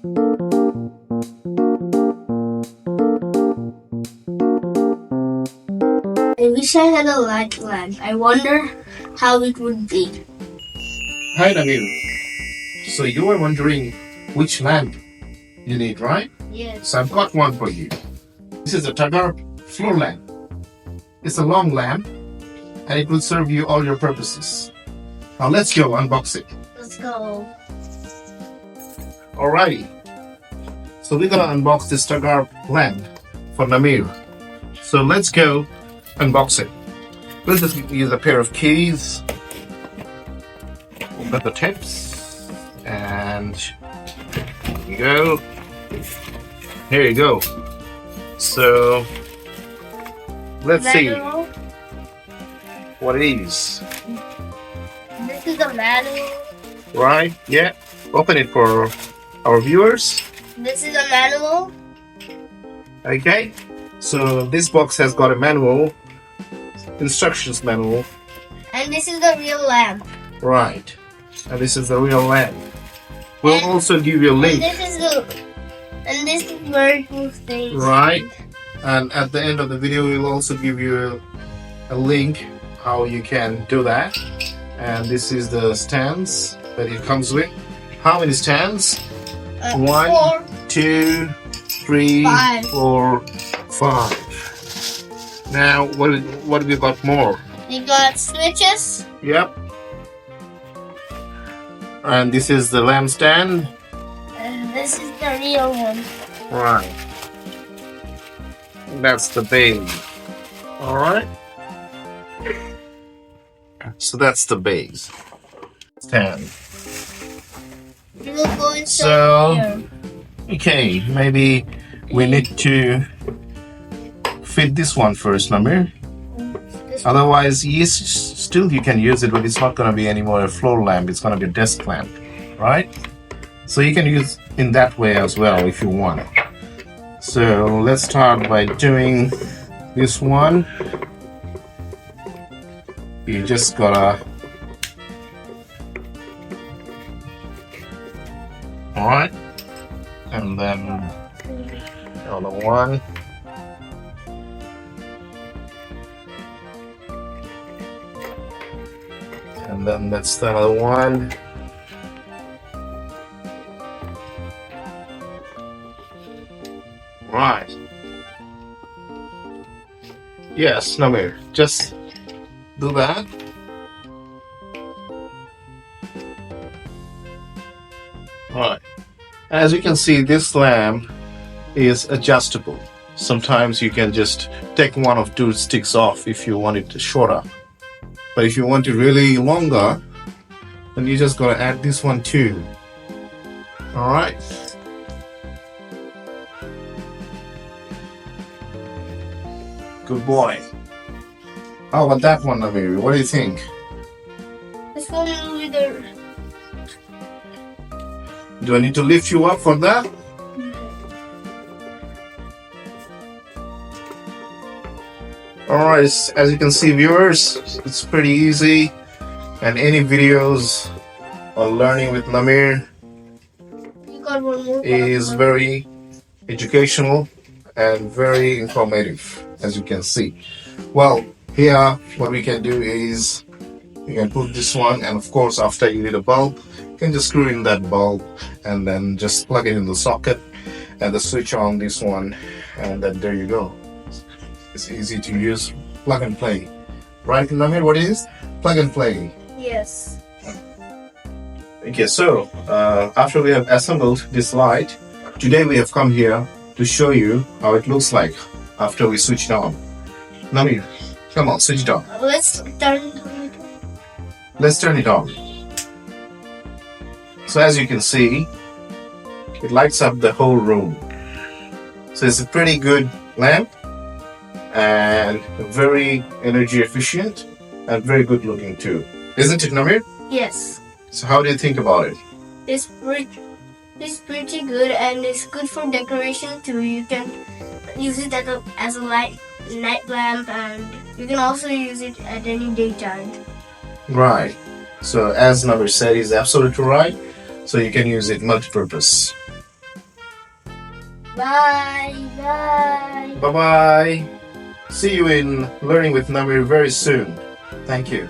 I wish I had a light lamp. I wonder how it would be. Hi, Nabil. So you were wondering which lamp you need, right? Yes. So I've got one for you. This is a Tagar floor lamp. It's a long lamp and it will serve you all your purposes. Now let's go unbox it. Let's go. Alrighty. So we're gonna unbox this Tagar lamp for Namir. So let's go unbox it. We'll just use a pair of keys. Open the tips and here you go. Here you go. So let's see Manual. what it is. This is the manual. Right? Yeah. Open it for our viewers. This is the manual. Okay. So this box has got a manual, instructions manual. And this is the real lamp. Right. And this is the real lamp. We'll And- also give you a link. And this is where it will stay. Right. And at the end of the video, we'll also give you a link how you can do that. And this is the stands that it comes with. How many stands? 1, 4. 2, 3, 5. 4, 5. Now, what have we got more? We got switches. Yep. And this is the lamp stand. And this is the real one. Right. That's the base. Alright. So that's the base. Stand. We will go inside So- here. Okay, maybe we need to fit this one first, Namir. This Otherwise, yes, still you can use it, but it's not going to be anymore a floor lamp. It's going to be a desk lamp, right? So you can use in that way as well if you want. So let's start by doing this one. You just gotta. All right, and then the other one. And then that's the other one. Right. Yes, Namir, just do that. Right. As you can see, this lamp is adjustable. Sometimes you can just take one of two sticks off if you want it shorter. But if you want it really longer, then you just gotta add this one too. Alright. Good boy. How about that one, Namiri? What do you think? This one will be the. Do I need to lift you up for that? Alright, as you can see, viewers, it's pretty easy. And any videos on learning with Namir We got one more. is very educational and very informative, as you can see. Well, here what we can do is you can put this one, and of course after you need a bulb, you can just screw in that bulb and then just plug it in the socket and the switch on this one, and then there you go. It's easy to use, plug and play. Right, Namir, what is plug and play? Yes. Okay, so after we have assembled this light, today we have come here to show you how it looks like after we switch it on. Namir, come on, switch it on. Let's turn it on. Let's turn it on. So as you can see, it lights up the whole room. So it's a pretty good lamp and very energy efficient and very good looking too. Isn't it, Namir? Yes. So how do you think about it? It's pretty good, and it's good for decoration too. You can use it as a night lamp, and you can also use it at any daytime. Right. So as Namir said, he's absolutely right. So you can use it multi-purpose. Bye. Bye. Bye bye. See you in Learning with Namir very soon. Thank you.